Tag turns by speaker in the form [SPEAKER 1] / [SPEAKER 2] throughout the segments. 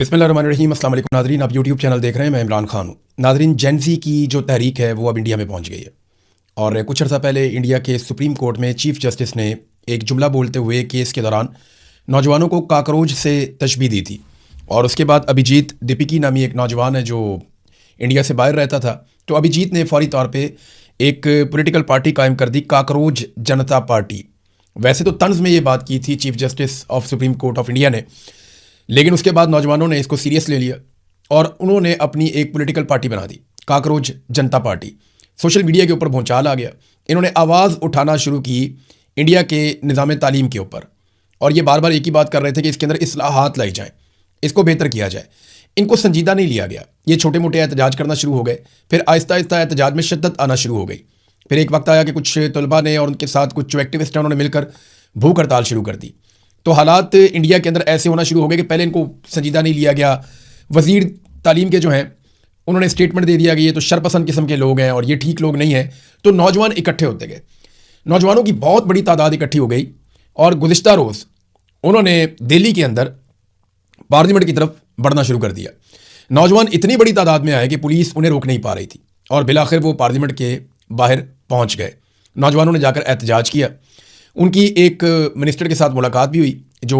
[SPEAKER 1] बिस्मिल्लाहिर्रहमानिर्रहीम। अस्सलाम वालेकुम नाज़रीन, आप यूट्यूब चैनल देख रहे हैं। मैं इमरान खान हूँ। नाज़रीन, जेन-ज़ी की जो तहरीक है वो अब इंडिया में पहुँच गई है और कुछ अर्सा पहले इंडिया के सुप्रीम कोर्ट में चीफ जस्टिस ने एक जुमला बोलते हुए केस के दौरान नौजवानों को काकरोच से तशबीह दी थी। और उसके बाद अभिजीत दीपिकी नामी एक नौजवान है जो इंडिया से बाहर रहता था, तो अभिजीत ने फौरी तौर पर एक पोलिटिकल पार्टी कायम कर दी, काकरोच जनता पार्टी। वैसे तो तंज़ में ये बात की थी chief justice of supreme court of India ने, लेकिन उसके बाद नौजवानों ने इसको सीरियस ले लिया और उन्होंने अपनी एक पॉलिटिकल पार्टी बना दी, काकरोच जनता पार्टी। सोशल मीडिया के ऊपर भूचाल आ गया। इन्होंने आवाज़ उठाना शुरू की इंडिया के निज़ाम तालीम के ऊपर और ये बार बार एक ही बात कर रहे थे कि इसके अंदर इस्लाहात लाई जाएँ, इसको बेहतर किया जाए। इनको संजीदा नहीं लिया गया। ये छोटे मोटे एहतजाज करना शुरू हो गए, फिर आहिस्ता आहिस्ता एहतजाज में शिद्दत आना शुरू हो गई। फिर एक वक्त आया कि कुछ तलबा ने और उनके साथ कुछ जो एक्टिविस्ट हैं उन्होंने मिलकर भूख हड़ताल शुरू कर दी। तो हालात इंडिया के अंदर ऐसे होना शुरू हो गए कि पहले इनको संजीदा नहीं लिया गया। वज़ीर तालीम के जो हैं उन्होंने स्टेटमेंट दे दिया कि ये तो शरपसंद किस्म के लोग हैं और ये ठीक लोग नहीं हैं। तो नौजवान इकट्ठे होते गए, नौजवानों की बहुत बड़ी तादाद इकट्ठी हो गई और गुज़िश्ता रोज़ उन्होंने दिल्ली के अंदर पार्लियामेंट की तरफ बढ़ना शुरू कर दिया। नौजवान इतनी बड़ी तादाद में आए कि पुलिस उन्हें रोक नहीं पा रही थी और बिलाखिर वो पार्लियामेंट के बाहर पहुँच गए। नौजवानों ने जाकर एहतजाज किया। उनकी एक मिनिस्टर के साथ मुलाकात भी हुई, जो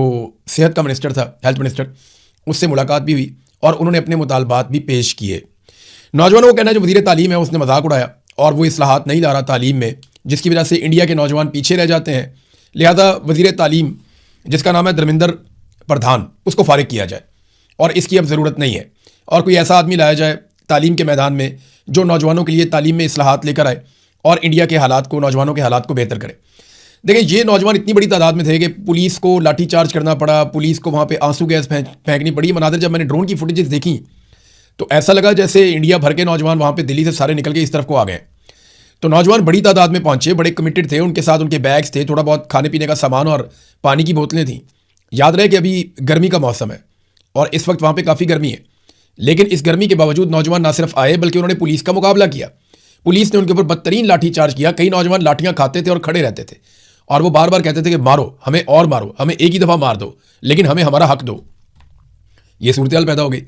[SPEAKER 1] सेहत का मिनिस्टर था, हेल्थ मिनिस्टर, उससे मुलाकात भी हुई और उन्होंने अपने मुतालबात भी पेश किए। नौजवानों को कहना है जो वज़ीर तालीम है उसने मजाक उड़ाया और वो इस्लाहात नहीं ला रहा तालीम में, जिसकी वजह से इंडिया के नौजवान पीछे रह जाते हैं। लिहाजा वज़ीर तालीम जिसका नाम है धर्मेंद्र प्रधान, उसको फारिग किया जाए और इसकी अब ज़रूरत नहीं है और कोई ऐसा आदमी लाया जाए तालीम के मैदान में जो नौजवानों के लिए तालीम में इस्लाहात लेकर आए और इंडिया के हालात को, नौजवानों के हालात को बेहतर करे। देखिए, ये नौजवान इतनी बड़ी तादाद में थे कि पुलिस को लाठी चार्ज करना पड़ा, पुलिस को वहाँ पे आंसू गैस फेंकनी पड़ी। मनाज़िर जब मैंने ड्रोन की फुटेजेस देखी तो ऐसा लगा जैसे इंडिया भर के नौजवान वहाँ पे दिल्ली से सारे निकल के इस तरफ को आ गए। तो नौजवान बड़ी तादाद में पहुँचे, बड़े कमिटेड थे, उनके साथ उनके बैग्स थे, थोड़ा बहुत खाने पीने का सामान और पानी की बोतलें थीं। याद रहे कि अभी गर्मी का मौसम है और इस वक्त वहाँ पर काफ़ी गर्मी है, लेकिन इस गर्मी के बावजूद नौजवान ना सिर्फ आए बल्कि उन्होंने पुलिस का मुकाबला किया। पुलिस ने उनके ऊपर बदतरीन लाठी चार्ज किया। कई नौजवान लाठियाँ खाते थे और खड़े रहते थे और वो बार बार कहते थे कि मारो, हमें और मारो, हमें एक ही दफ़ा मार दो, लेकिन हमें हमारा हक दो। ये सूरत हाल पैदा हो गई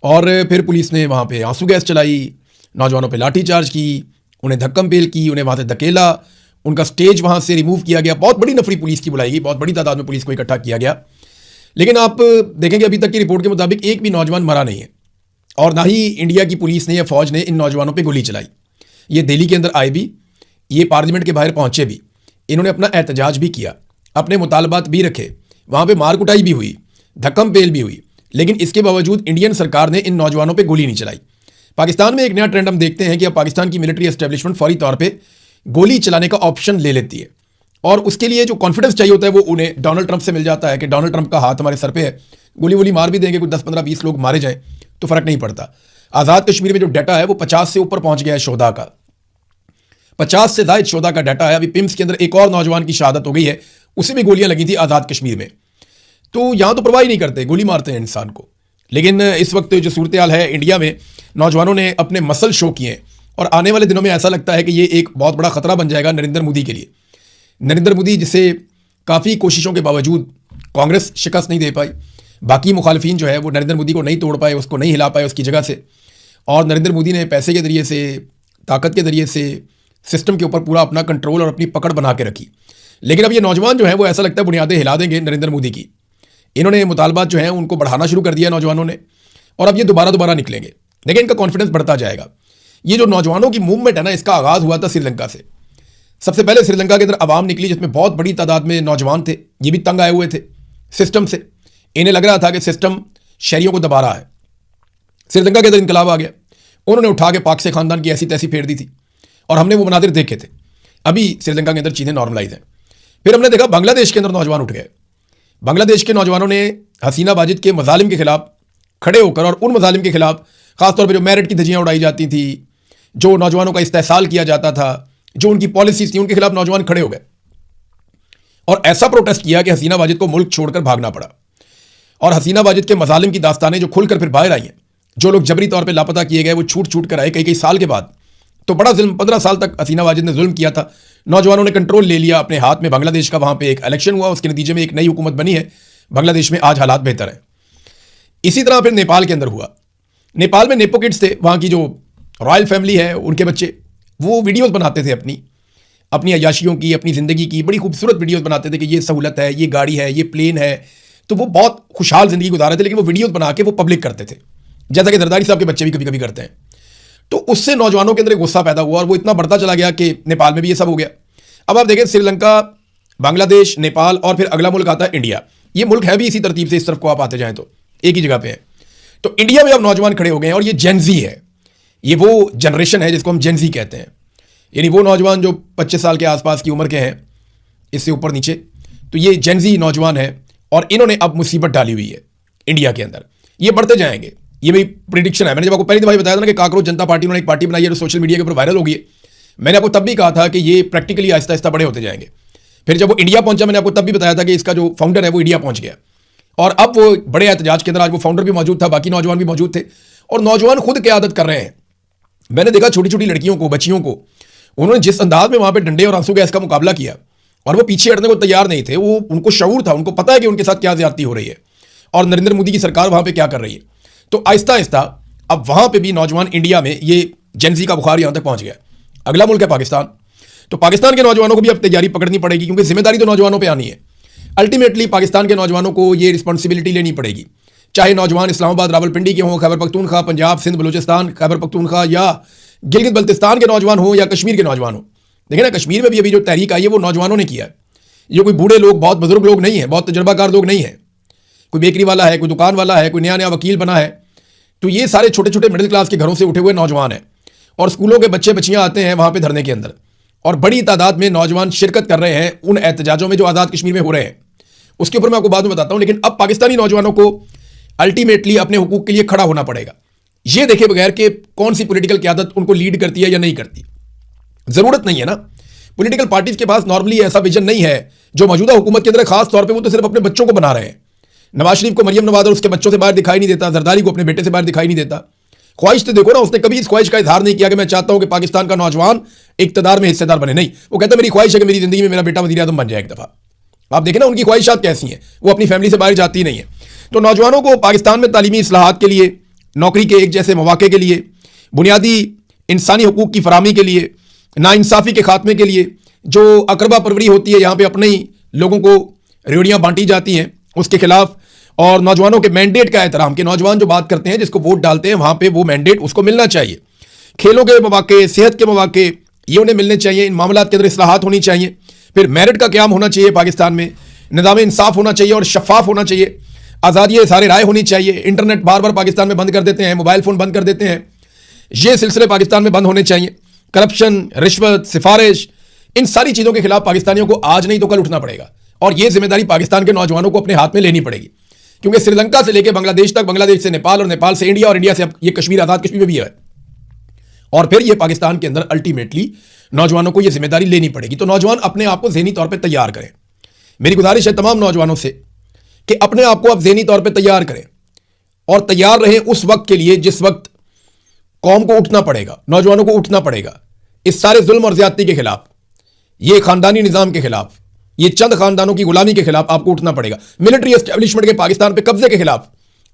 [SPEAKER 1] और फिर पुलिस ने वहाँ पे आंसू गैस चलाई, नौजवानों पे लाठी चार्ज की, उन्हें धक्कम पेल की, उन्हें वहाँ से धकेला, उनका स्टेज वहाँ से रिमूव किया गया। बहुत बड़ी नफरी पुलिस की बुलाई गई, बहुत बड़ी तादाद में पुलिस को इकट्ठा किया गया। लेकिन आप देखेंगे अभी तक की रिपोर्ट के मुताबिक एक भी नौजवान मरा नहीं है और ना ही इंडिया की पुलिस ने या फौज ने इन नौजवानों पर गोली चलाई। ये दिल्ली के अंदर आए भी, ये पार्लियामेंट के बाहर पहुँचे भी, इन्होंने अपना एहतजाज भी किया, अपने मुतालबात भी रखे, वहाँ पे मार कुटाई भी हुई, धक्कम पेल भी हुई, लेकिन इसके बावजूद इंडियन सरकार ने इन नौजवानों पे गोली नहीं चलाई। पाकिस्तान में एक नया ट्रेंड हम देखते हैं कि अब पाकिस्तान की मिलिट्री एस्टेब्लिशमेंट फौरी तौर पे गोली चलाने का ऑप्शन ले लेती है और उसके लिए जो कॉन्फिडेंस चाहिए होता है वो उन्हें डोनाल्ड ट्रंप से मिल जाता है कि डोनाल्ड ट्रंप का हाथ हमारे सर पे है, गोली वोली मार भी देंगे, कुछ 10, 15, 20 लोग मारे जाए तो फ़र्क नहीं पड़ता। आज़ाद कश्मीर में जो डाटा है वो 50 से ऊपर पहुँच गया है शोधा का, 50 से ज़ायद शोधा का डाटा है। अभी पिम्स के अंदर एक और नौजवान की शहादत हो गई है, उसे भी गोलियां लगी थी आज़ाद कश्मीर में। तो यहाँ तो परवाह ही नहीं करते, गोली मारते हैं इंसान को। लेकिन इस वक्त जो सूरत हाल है इंडिया में, नौजवानों ने अपने मसल शो किए और आने वाले दिनों में ऐसा लगता है कि ये एक बहुत बड़ा खतरा बन जाएगा नरेंद्र मोदी के लिए। नरेंद्र मोदी जिसे काफ़ी कोशिशों के बावजूद कांग्रेस शिकस्त नहीं दे पाई, बाकी मुखालफिन जो है वो नरेंद्र मोदी को नहीं तोड़ पाए, उसको नहीं हिला पाए उसकी जगह से, और नरेंद्र मोदी ने पैसे के ज़रिए से, ताकत के ज़रिए से सिस्टम के ऊपर पूरा अपना कंट्रोल और अपनी पकड़ बना के रखी। लेकिन अब ये नौजवान जो है वो ऐसा लगता है बुनियादें हिला देंगे नरेंद्र मोदी की। इन्होंने मुतालबात जो हैं उनको बढ़ाना शुरू कर दिया नौजवानों ने और अब ये दोबारा निकलेंगे। देखिए, इनका कॉन्फिडेंस बढ़ता जाएगा। ये जो नौजवानों की मूवमेंट है ना, इसका आगाज़ हुआ था श्रीलंका से। सबसे पहले श्रीलंका के अंदर आवाम निकली जिसमें बहुत बड़ी तादाद में नौजवान थे। ये भी तंग आए हुए थे सिस्टम से, इन्हें लग रहा था कि सिस्टम शहरियों को दबा रहा है। श्रीलंका के अंदर इनकलाब आ गया, उन्होंने उठा के पाक से ख़ानदान की ऐसी तैसी फेर दी थी और हमने वो मनाजिर देखे थे। अभी श्रीलंका के अंदर चीज़ें नॉर्मलाइज हैं। फिर हमने देखा बांग्लादेश के अंदर नौजवान उठ गए। बांग्लादेश के नौजवानों ने हसीना वाजिद के मजालिम के खिलाफ खड़े होकर और उन मजालिम के खिलाफ, खासतौर पर जो मेरिट की धज्जियाँ उड़ाई जाती थी, जो नौजवानों का इस्तेहसाल किया जाता था, जो उनकी पॉलिसीज थी, उनके खिलाफ नौजवान खड़े हो गए और ऐसा प्रोटेस्ट किया कि हसीना वाजिद को मुल्क छोड़कर भागना पड़ा। और हसीना वाजिद के मजालिम की दास्तानें जो खुलकर फिर बाहर आई हैं, जो लोग जबरी तौर पर लापता किए गए वो छूट कर आए कई साल के बाद। तो बड़ा जुल्म, 15 साल तक हसीना वाजिद ने जुल्म किया था। नौजवानों ने कंट्रोल ले लिया अपने हाथ में। बांग्लादेश का वहाँ पे एक इलेक्शन हुआ, उसके नतीजे में एक नई हुकूमत बनी है। बांग्लादेश में आज हालात बेहतर हैं। इसी तरह फिर नेपाल के अंदर हुआ। नेपाल में नेपो किड्स थे, वहाँ की जो रॉयल फैमिली है उनके बच्चे, वो वीडियोस बनाते थे अपनी अय्याशियों की, अपनी ज़िंदगी की बड़ी खूबसूरत वीडियोस बनाते थे कि ये सहूलत है, ये गाड़ी है, ये प्लेन है। तो वो बहुत खुशहाल ज़िंदगी गुजार रहे थे, लेकिन वो वीडियोस बना के वो पब्लिक करते थे, जैसा कि जरदारी साहब के बच्चे भी कभी कभी करते हैं। तो उससे नौजवानों के अंदर एक गुस्सा पैदा हुआ और वो इतना बढ़ता चला गया कि नेपाल में भी ये सब हो गया। अब आप देखें, श्रीलंका, बांग्लादेश, नेपाल और फिर अगला मुल्क आता है इंडिया। ये मुल्क है भी इसी तरतीब से, इस तरफ को आप आते जाएं तो एक ही जगह पे है। तो इंडिया में अब नौजवान खड़े हो गए हैं और ये जेनजी है, ये वो जनरेशन है जिसको हम जेनजी कहते हैं, यानी वो नौजवान जो 25 साल के आसपास की उम्र के हैं, इससे ऊपर नीचे, तो ये जेनजी नौजवान है और इन्होंने अब मुसीबत डाली हुई है इंडिया के अंदर। ये बढ़ते जाएंगे, ये मेरी प्रिडिक्शन है। मैंने जब आपको पहली दफा बताया था ना कि काकरोच जनता पार्टी उन्होंने एक पार्टी बनाई है जो सोशल मीडिया के ऊपर वायरल हो गई है, मैंने आपको तब भी कहा था कि ये प्रैक्टिकली आहिस्ता आहिस्ता बड़े होते जाएंगे। फिर जब वो इंडिया पहुंचा, मैंने आपको तब भी बताया था कि इसका जो फाउंडर है वो इंडिया पहुंच गया और अब वो बड़े एहतजाज के अंदर, आज वो फाउंडर भी मौजूद था, बाकी नौजवान भी मौजूद थे और नौजवान खुद क़यादत कर रहे हैं। मैंने देखा छोटी छोटी लड़कियों को, बच्चियों को, उन्होंने जिस अंदाज में वहां पे डंडे और आंसू गैस का मुकाबला किया और वो पीछे हटने को तैयार नहीं थे। वो, उनको शऊर था, उनको पता है कि उनके साथ क्या ज्यादती हो रही है और नरेंद्र मोदी की सरकार वहां पे क्या कर रही है। तो आहिस्ता आहिस्ता अब वहां पे भी नौजवान, इंडिया में ये जेनजी का बुखार यहां तक पहुंच गया। अगला मुल्क है पाकिस्तान। तो पाकिस्तान के नौजवानों को भी अब तैयारी पकड़नी पड़ेगी, क्योंकि जिम्मेदारी तो नौजवानों पर आनी है। अल्टीमेटली पाकिस्तान के नौजवानों को ये रिस्पॉन्सिबिलिटी लेनी पड़ेगी, चाहे नौजवान इस्लामाबाद, रावलपिंडी के हों, खैबर पख्तूनख्वा, पंजाब, सिंध, बलूचिस्तान, खैबर पख्तूनख्वा या गिलगित बल्तिस्तान के नौजवान हो या कश्मीर के नौजवान हो। देखिए ना, कश्मीर में भी अभी जो तहरीक आई है वो नौजवानों ने किया है। ये कोई बूढ़े लोग, बहुत बुजुर्ग लोग नहीं है, बहुत तजुर्बाकार लोग नहीं है। कोई बेकरी वाला है, कोई दुकान वाला है, कोई नया नया वकील बना है। तो ये सारे छोटे छोटे मिडिल क्लास के घरों से उठे हुए नौजवान हैं और स्कूलों के बच्चे बच्चियां आते हैं वहां पे धरने के अंदर और बड़ी तादाद में नौजवान शिरकत कर रहे हैं उन एहतजाजों में जो आज़ाद कश्मीर में हो रहे हैं। उसके ऊपर मैं आपको बाद में बताता हूं। लेकिन अब पाकिस्तानी नौजवानों को अल्टीमेटली अपने हुकूक के लिए खड़ा होना पड़ेगा, ये देखे बगैर कि कौन सी पॉलिटिकल क़यादत उनको लीड करती है या नहीं करती। जरूरत नहीं है ना, पॉलिटिकल पार्टीज के पास नॉर्मली ऐसा विजन नहीं है जो मौजूदा हुकूमत के अंदर खास तौर पे वो तो सिर्फ अपने बच्चों को बना रहे हैं। नवाज शरीफ को मरियम नवाज और उसके बच्चों से बाहर दिखाई नहीं देता, जरदारी को अपने बेटे से बाहर दिखाई नहीं देता। ख्वाहिश तो देखो ना, उसने कभी इस ख्वाहिश का इजहार नहीं किया कि मैं चाहता हूं कि पाकिस्तान का नौजवान इक्तदार में हिस्सेदार बने। नहीं, वो कहता मेरी ख्वाहिश है कि मेरी जिंदगी में मेरा बेटा वज़ीर आज़म बन जाए एक दफा। आप देखें ना उनकी ख्वाहिशात कैसी हैं, वो अपनी फैमिली से बाहर जाती नहीं है। तो नौजवानों को पाकिस्तान में तालीमी इस्लाहात के लिए, नौकरी के एक जैसे मौके के लिए, बुनियादी इंसानी हकूक़ की फराहमी के लिए, नाइंसाफ़ी के खात्मे के लिए, जो अकरबा परवरी होती है यहाँ पे अपने ही लोगों को रेवड़ियाँ बांटी जाती हैं उसके खिलाफ, और नौजवानों के मैंडेट का एहतराम कि नौजवान जो बात करते हैं, जिसको वोट डालते हैं, वहाँ पे वो मैंडेट उसको मिलना चाहिए। खेलों के मौके, सेहत के मौके, ये उन्हें मिलने चाहिए। इन मामलात के अंदर इस्लाहात होनी चाहिए। फिर मेरिट का क़याम होना चाहिए पाकिस्तान में, निज़ाम इंसाफ होना चाहिए और शफाफ होना चाहिए। आज़ादी सारे राय होनी चाहिए। इंटरनेट बार बार पाकिस्तान में बंद कर देते हैं, मोबाइल फ़ोन बंद कर देते हैं, ये सिलसिले पाकिस्तान में बंद होने चाहिए। करप्शन, रिश्वत, सिफारिश, इन सारी चीज़ों के खिलाफ पाकिस्तानियों को आज नहीं तो कल उठना पड़ेगा और ये जिम्मेदारी पाकिस्तान के नौजवानों को अपने हाथ में लेनी पड़ेगी। क्योंकि श्रीलंका से लेकर बांग्लादेश तक, बांग्लादेश से नेपाल और नेपाल से इंडिया और इंडिया से ये कश्मीर, आज़ाद कश्मीर में भी है और फिर ये पाकिस्तान के अंदर अल्टीमेटली नौजवानों को ये जिम्मेदारी लेनी पड़ेगी। तो नौजवान अपने आप को ज़हनी तौर पर तैयार करें। मेरी गुजारिश है तमाम नौजवानों से कि अपने आप को आप ज़हनी तौर पर तैयार करें और तैयार रहें उस वक्त के लिए जिस वक्त कौम को उठना पड़ेगा, नौजवानों को उठना पड़ेगा इस सारे जुल्म और ज्यादती के खिलाफ, ये खानदानी निज़ाम के खिलाफ, ये चंद खानदानों की गुलामी के खिलाफ आपको उठना पड़ेगा। मिलिट्री एस्टेब्लिशमेंट के पाकिस्तान पे कब्जे के खिलाफ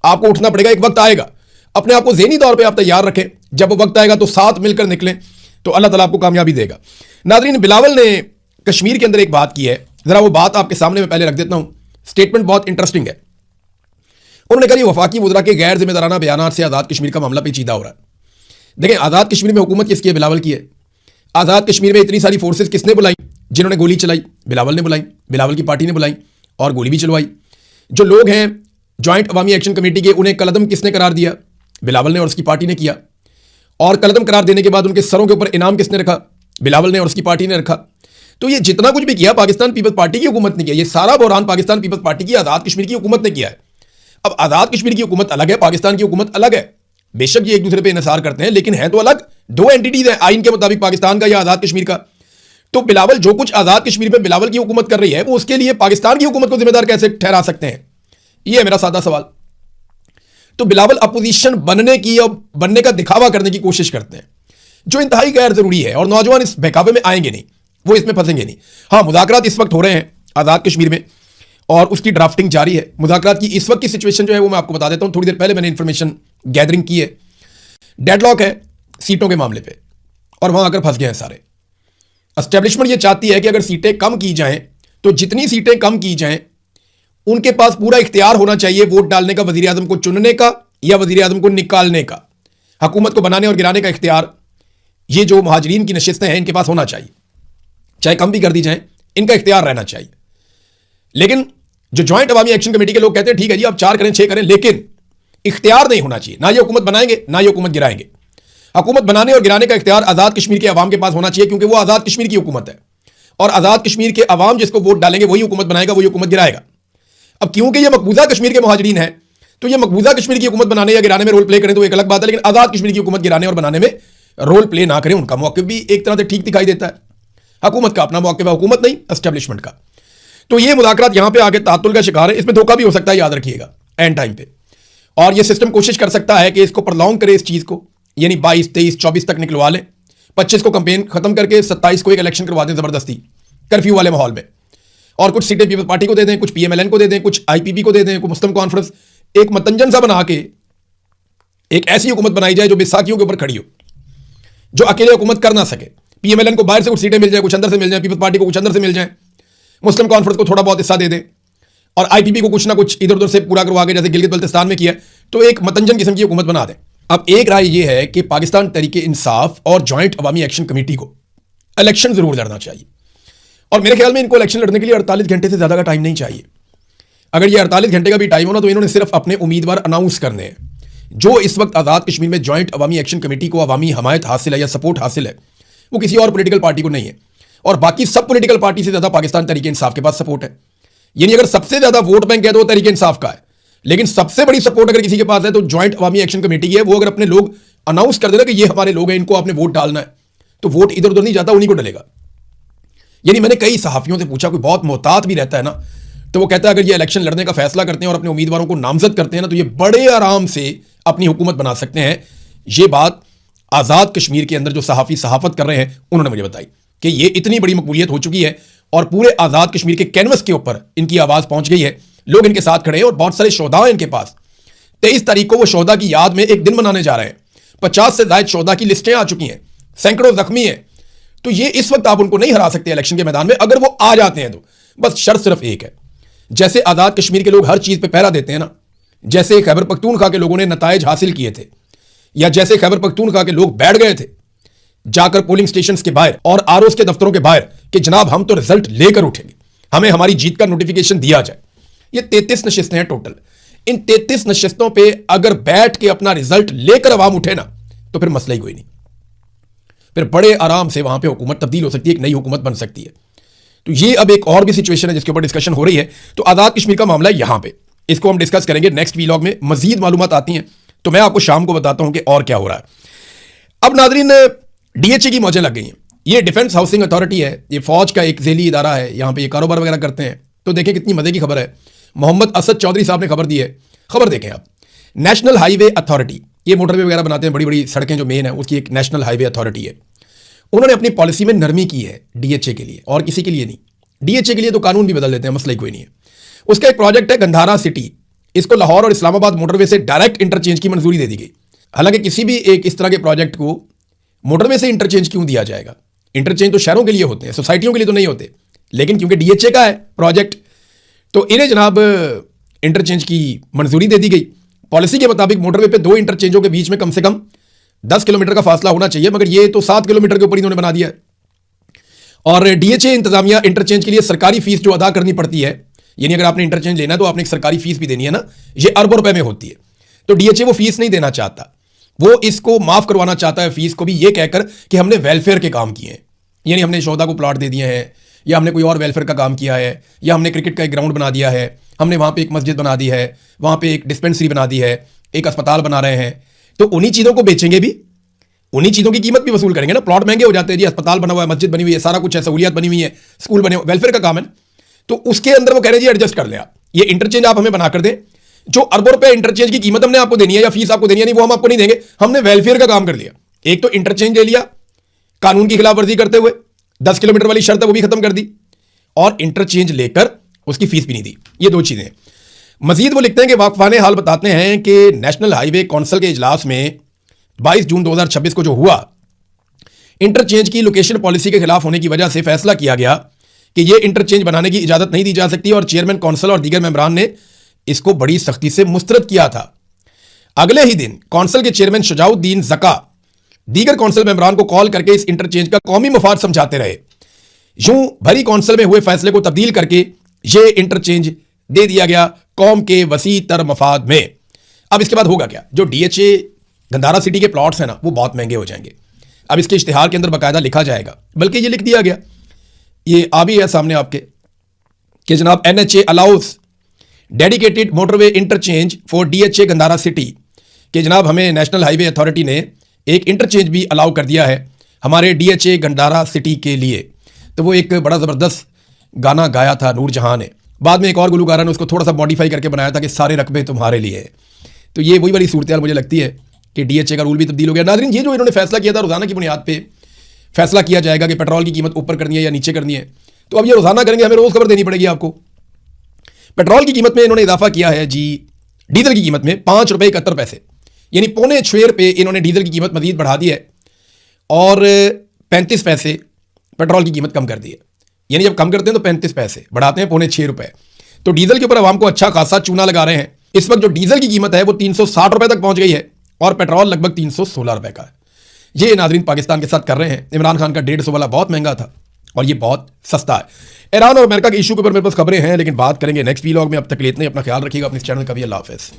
[SPEAKER 1] आपको उठना पड़ेगा। एक वक्त आएगा, अपने आप को ज़हनी तौर पे आप तैयार रखें। जब वो वक्त आएगा तो साथ मिलकर निकलें, तो अल्लाह ताला आपको कामयाबी देगा। नाज़रीन, बिलावल ने कश्मीर के अंदर एक बात की है, ज़रा वो बात आपके सामने में पहले रख देता हूँ। स्टेटमेंट बहुत इंटरेस्टिंग है। उन्होंने कहा वफाकी वज़रा के गैर जिम्मेदाराना बयानात से आज़ाद कश्मीर का मामला पेचीदा हो रहा है। देखें, आज़ाद कश्मीर में हुकूमत किसकी है? बिलावल की है। आज़ाद कश्मीर में इतनी सारी फोर्सेस किसने बुलाई? जिन्होंने गोली चलाई, बिलावल ने बुलाई, बिलावल की पार्टी ने बुलाई और गोली भी चलवाई। जो लोग हैं जॉइंट अवामी एक्शन कमेटी के, उन्हें कलअदम किसने करार दिया? बिलावल ने और उसकी पार्टी ने किया। और कलअदम करार देने के बाद उनके सरों के ऊपर इनाम किसने रखा? बिलावल ने और उसकी पार्टी ने रखा। तो ये जितना कुछ भी किया पाकिस्तान पीपल्स पार्टी की हुकूमत ने किया। ये सारा बहरान पाकिस्तान पीपल्स पार्टी की, आज़ाद कश्मीर की हुकूमत ने किया है। अब आज़ाद कश्मीर की हुकूमत अलग है, पाकिस्तान की हुकूमत अलग है। बेशक ये एक दूसरे पे इन्हिसार करते हैं, लेकिन है तो अलग। दो एंटिटीज है आइन के मुताबिक, पाकिस्तान का या आज़ाद कश्मीर का। तो बिलावल जो कुछ आज़ाद कश्मीर पे बिलावल की हुकूमत कर रही है, वो उसके लिए पाकिस्तान की हुकूमत को जिम्मेदार कैसे ठहरा सकते हैं? ये है मेरा सादा सवाल। तो बिलावल अपोजिशन बनने की और बनने का दिखावा करने की कोशिश करते हैं, जो इंतहाई गैर जरूरी है। और नौजवान इस बहकावे में आएंगे नहीं, वो इसमें फंसेंगे नहीं। हाँ, मुज़ाकरात इस वक्त हो रहे हैं आज़ाद कश्मीर में और उसकी ड्राफ्टिंग जारी है। मुज़ाकरात की इस वक्त की सिचुएशन जो है वो मैं आपको बता देता हूं। थोड़ी देर पहले मैंने इंफॉर्मेशन गैदरिंग की है। डेडलॉक है सीटों के मामले पे और वहां आकर फंस गए हैं सारे। एस्टेब्लिशमेंट ये चाहती है कि अगर सीटें कम की जाएं तो जितनी सीटें कम की जाएं उनके पास पूरा इख्तियार होना चाहिए वोट डालने का, वजीर आजम को चुनने का या वजीर आजम को निकालने का, हुकूमत को बनाने और गिराने का इख्तियार ये जो महाजरीन की नशिस्तें हैं इनके पास होना चाहिए। चाहे कम भी कर दी जाएं, इनका इख्तियार रहना चाहिए। लेकिन जो ज्वाइंट अवामी एक्शन कमेटी के लोग कहते हैं ठीक है जी आप 4 करें 6 करें, लेकिन इख्तियार नहीं होना चाहिए। ना ये हुकूमत बनाएंगे ना ये हुकूमत गिराएंगे। हुकूमत बनाने और गिराने का इख्तियार आजाद कश्मीर के अवाम के पास होना चाहिए, क्योंकि वो आजाद कश्मीर की हुकूमत है और आजाद कश्मीर के अवाम जिसको वोट डालेंगे वही हुकूमत बनाएगा, वही हुकूमत गिराएगा। अब क्योंकि ये मकबूजा कश्मीर के मुहाजिरीन हैं तो ये मकबूजा कश्मीर की हुकूमत बनाने या गिराने में रोल प्ले करें तो एक अलग बात है, लेकिन आजाद कश्मीर की हुकूमत गिराने और बनाने में रोल प्ले ना करें, उनका मौक़िफ़ भी एक तरह से ठीक दिखाई देता है। हुकूमत का अपना मौक़िफ़ है, हुकूमत नहीं एस्टेब्लिशमेंट का। तो ये मुज़ाकरात यहां पे आगे तातुल का शिकार है। इसमें धोखा भी हो सकता है, याद रखिएगा एंड टाइम पे। और ये सिस्टम कोशिश कर सकता है कि इसको प्रलॉन्ग करे, इस चीज को, यानी 22, 23, 24 तक निकलवा लें, 25 को कंपेन खत्म करके 27 को एक इलेक्शन करवा दें जबरदस्ती कर्फ्यू वाले माहौल में, और कुछ सीटें पीपल्स पार्टी को दे दें, कुछ पीएमएलएन को दे दें, कुछ आईपीपी को दे दें, कुछ मुस्लिम कॉन्फ्रेंस, एक मतंजन सा बना के एक ऐसी हुकूमत बनाई जाए जो बैसाखियों के ऊपर खड़ी हो, जो अकेले हुकूमत कर ना सके। पीएमएलएन को बाहर से कुछ सीटें मिल जाए, कुछ अंदर से मिल जाए, पीपल्स पार्टी को कुछ अंदर से मिल जाए, मुस्लिम कॉन्फ्रेंस को थोड़ा बहुत हिस्सा दे दें और आईपीपी को कुछ ना कुछ इधर उधर से पूरा करवा के, जैसे गिलगित बल्तिस्तान में किया, तो एक मतंजन किस्म की हुकूमत बना दें। अब एक राय यह है कि पाकिस्तान तहरीक इंसाफ और ज्वाइंट अवामी एक्शन कमेटी को इलेक्शन जरूर लड़ना चाहिए, और मेरे ख्याल में इनको इलेक्शन लड़ने के लिए 48 घंटे से ज्यादा का टाइम नहीं चाहिए। अगर ये 48 घंटे का भी टाइम हो ना तो इन्होंने सिर्फ अपने उम्मीदवार अनाउंस करने हैं। जो इस वक्त आजाद कश्मीर में ज्वाइंट अवामी एक्शन कमेटी को अवामी हमायत हासिल है या सपोर्ट हासिल है, वो किसी और पॉलिटिकल पार्टी को नहीं है, और बाकी सब पॉलिटिकल पार्टी से ज्यादा पाकिस्तान तहरीक इंसाफ के पास सपोर्ट है। यानी अगर सबसे ज्यादा वोट बैंक है तो तहरीक इंसाफ का है, लेकिन सबसे बड़ी सपोर्ट अगर किसी के पास है तो ज्वाइंट अवामी एक्शन कमेटी है। वो अगर अपने लोग अनाउंस कर देना कि ये हमारे लोग हैं, इनको आपने वोट डालना है, तो वोट इधर उधर नहीं जाता, उन्हीं को डलेगा। यानी मैंने कई सहाफियों से पूछा, कोई बहुत मोहतात भी रहता है ना, तो वो कहता है अगर ये इलेक्शन लड़ने का फैसला करते हैं और अपने उम्मीदवारों को नामजद करते हैं ना, तो ये बड़े आराम से अपनी हुकूमत बना सकते हैं। ये बात आज़ाद कश्मीर के अंदर जो सहाफ़ी सहाफ़त कर रहे हैं उन्होंने मुझे बताई कि ये इतनी बड़ी मकबूलियत हो चुकी है और पूरे आज़ाद कश्मीर के कैनवस के ऊपर इनकी आवाज़ पहुंच गई है, लोग इनके साथ खड़े हैं और बहुत सारे शोधा हैं इनके पास। 23 तारीख को वो शोधा की याद में एक दिन मनाने जा रहे हैं। 50 से ज़ायद शोधा की लिस्टें आ चुकी हैं, सैकड़ों जख्मी हैं। तो ये इस वक्त आप उनको नहीं हरा सकते इलेक्शन के मैदान में। अगर वो आ जाते हैं तो बस शर्त सिर्फ एक है, जैसे आज़ाद कश्मीर के लोग हर चीज़ पे पहरा देते हैं ना, जैसे खैबर पख्तूनख्वा के लोगों ने नताइज हासिल किए थे, या जैसे खैबर पख्तूनख्वा के लोग बैठ गए थे जाकर पोलिंग स्टेशंस के बाहर और आरओस के दफ्तरों के बाहर कि जनाब हम तो रिजल्ट लेकर उठेंगे, हमें हमारी जीत का नोटिफिकेशन दिया जाए। ये 33 नशिस्तें हैं टोटल। इन 33 नशिस्तों पे अगर बैठ के अपना रिजल्ट लेकर अवाम उठे ना तो फिर मसला ही कोई नहीं, फिर बड़े आराम से वहां पे हुकूमत तब्दील हो सकती है, एक नई हुकूमत बन सकती है। तो ये अब एक और भी सिचुएशन है जिसके ऊपर डिस्कशन हो रही है। तो आज़ाद कश्मीर का मामला है यहां पे, इसको हम डिस्कस करेंगे नेक्स्ट वीलॉग में। मजीद मालूमात आती हैं तो मैं आपको शाम को बताता हूं कि और क्या हो रहा है। अब नाज़रीन, डीएचए की मौजें लग गई हैं। ये डिफेंस हाउसिंग अथॉरिटी है, ये फौज का एक ज़ेली इदारा है, यहाँ पे ये कारोबार वगैरह करते हैं। तो देखें कितनी मजे की खबर है, मोहम्मद असद चौधरी साहब ने खबर दी है। खबर देखें आप, नेशनल हाईवे अथॉरिटी, ये मोटरवे वगैरह बनाते हैं, बड़ी बड़ी सड़कें जो मेन है उसकी एक नेशनल हाईवे अथॉरिटी है। उन्होंने अपनी पॉलिसी में नरमी की है डीएचए के लिए, और किसी के लिए नहीं। डीएचए के लिए तो कानून भी बदल देते हैं, मसला ही कोई नहीं है। उसका एक प्रोजेक्ट है गंधारा सिटी, इसको लाहौर और इस्लामाबाद मोटरवे से डायरेक्ट इंटरचेंज की मंजूरी दे दी गई। हालांकि किसी भी एक इस तरह के प्रोजेक्ट को मोटरवे से इंटरचेंज क्यों दिया जाएगा? इंटरचेंज तो शहरों के लिए होते हैं, सोसाइटियों के लिए तो नहीं होते। लेकिन क्योंकि डीएचए का है प्रोजेक्ट तो इन्हें जनाब इंटरचेंज की मंजूरी दे दी गई। पॉलिसी के मुताबिक मोटरवे पे 2 इंटरचेंजों के बीच में कम से कम 10 किलोमीटर का फासला होना चाहिए, मगर ये तो 7 किलोमीटर के ऊपर इन्होंने बना दिया है। और डीएचए इंतजामिया इंटरचेंज के लिए सरकारी फीस जो अदा करनी पड़ती है, यानी अगर आपने इंटरचेंज लेना है तो आपने एक सरकारी फीस भी देनी है ना, ये अरबों रुपए में होती है। तो डीएचए वो फीस नहीं देना चाहता, वो इसको माफ करवाना चाहता है फीस को भी, ये कहकर कि हमने वेलफेयर के काम किए हैं, यानी हमने शोधा को प्लॉट दे दिए हैं, या हमने कोई और वेलफेयर का काम किया है, या हमने क्रिकेट का एक ग्राउंड बना दिया है, हमने वहाँ पे एक मस्जिद बना दी है, वहाँ पे एक डिस्पेंसरी बना दी है, एक अस्पताल बना रहे हैं। तो उन्हीं चीज़ों को बेचेंगे भी, उन्हीं चीज़ों की कीमत भी वसूल करेंगे ना। प्लॉट महंगे हो जाते हैं जी, अस्पताल बना हुआ है, मस्जिद बनी हुई है, सारा कुछ है, सहूलियत बनी हुई है, स्कूल बने, वेलफेयर का काम है। तो उसके अंदर वो कह रहे हैं जी एडजस्ट कर लें आप, ये इंटरचेंज आप हमें बना कर दें, जो अरबों रुपए इंटरचेंज की कीमत हमने आपको देनी है या फीस आपको देनी है, नहीं वो हम आपको नहीं देंगे, हमने वेलफेयर का काम कर लिया। एक तो इंटरचेंज ले लिया कानून की खिलाफ वर्जी करते हुए, 10 किलोमीटर वाली शर्त है वो भी खत्म कर दी, और इंटरचेंज लेकर उसकी फीस भी नहीं दी। ये दो चीज़ें। मजीद वो लिखते हैं कि वाकफान हाल बताते हैं कि नेशनल हाईवे काउंसिल के इजलास में 22 जून 2026 को जो हुआ, इंटरचेंज की लोकेशन पॉलिसी के खिलाफ होने की वजह से फैसला किया गया कि यह इंटरचेंज बनाने की इजाजत नहीं दी जा सकती और चेयरमैन काउंसिल और दीगर मेंबरान ने इसको बड़ी सख्ती से मुस्तरद किया था। अगले ही दिन काउंसिल के चेयरमैन शुजाउद्दीन ज़का दीगर काउंसिल मेंबरान को कॉल करके इस इंटरचेंज का कौमी मफाद समझाते रहे। यूं भरी काउंसिल में हुए फैसले को तब्दील करके यह इंटरचेंज दे दिया गया कौम के वसी तर मफाद में। अब इसके बाद होगा क्या? जो DHA गंदारा सिटी के प्लॉट्स हैं ना, वो बहुत महंगे हो जाएंगे। अब इसके इश्तिहार के अंदर बाकायदा लिखा जाएगा, बल्कि ये लिख दिया गया, ये आ भी है सामने आपके, कि जनाब NHA allows dedicated motorway interchange for DHA Gandhara city, कि जनाब हमें नेशनल हाईवे अथॉरिटी ने एक इंटरचेंज भी अलाउ कर दिया है हमारे DHA गंदारा सिटी के लिए। तो वो एक बड़ा ज़बरदस्त गाना गाया था नूरजहां ने, बाद में एक और गुलकारा ने उसको थोड़ा सा मॉडिफाई करके बनाया था कि सारे रकबे तुम्हारे लिए है। तो ये वही वाली सूरत मुझे लगती है कि DHA का रूल भी तब्दील हो गया। नाज़रीन, ये जो इन्होंने फैसला किया था, रोज़ाना की बुनियाद पे फैसला किया जाएगा कि पेट्रोल की कीमत ऊपर करनी है या नीचे करनी है। तो अब ये रोज़ाना करेंगे, हमें रोज़ खबर देनी पड़ेगी आपको। पेट्रोल की कीमत में इन्होंने इजाफा किया है जी, डीजल की कीमत में 5 रुपये 71 पैसे, यानी 5.25 रुपये इन्होंने डीजल की कीमत मजीद बढ़ा दी है और 35 पैसे पेट्रोल की कीमत कम कर दी है। यानी जब कम करते हैं तो 35 पैसे, बढ़ाते हैं 5.25 रुपये। तो डीजल के ऊपर आवाम को अच्छा खासा चूना लगा रहे हैं। इस वक्त जो डीजल की कीमत है वो 360 रुपये तक पहुंच गई है और पेट्रोल लगभग 316 रुपये का है। ये नाजरीन पाकिस्तान के साथ कर रहे हैं। इमरान खान का 150 वाला बहुत महंगा था और ये बहुत सस्ता है। ईरान और अमेरिका के इशू के ऊपर मेरे पास खबरें हैं, लेकिन बात करेंगे नेक्स्ट वीलॉग में। अब तक के लिए इतना ही। अपना ख्याल रखिएगा, अपने चैनल का भी। अल्लाह हाफ़िज़।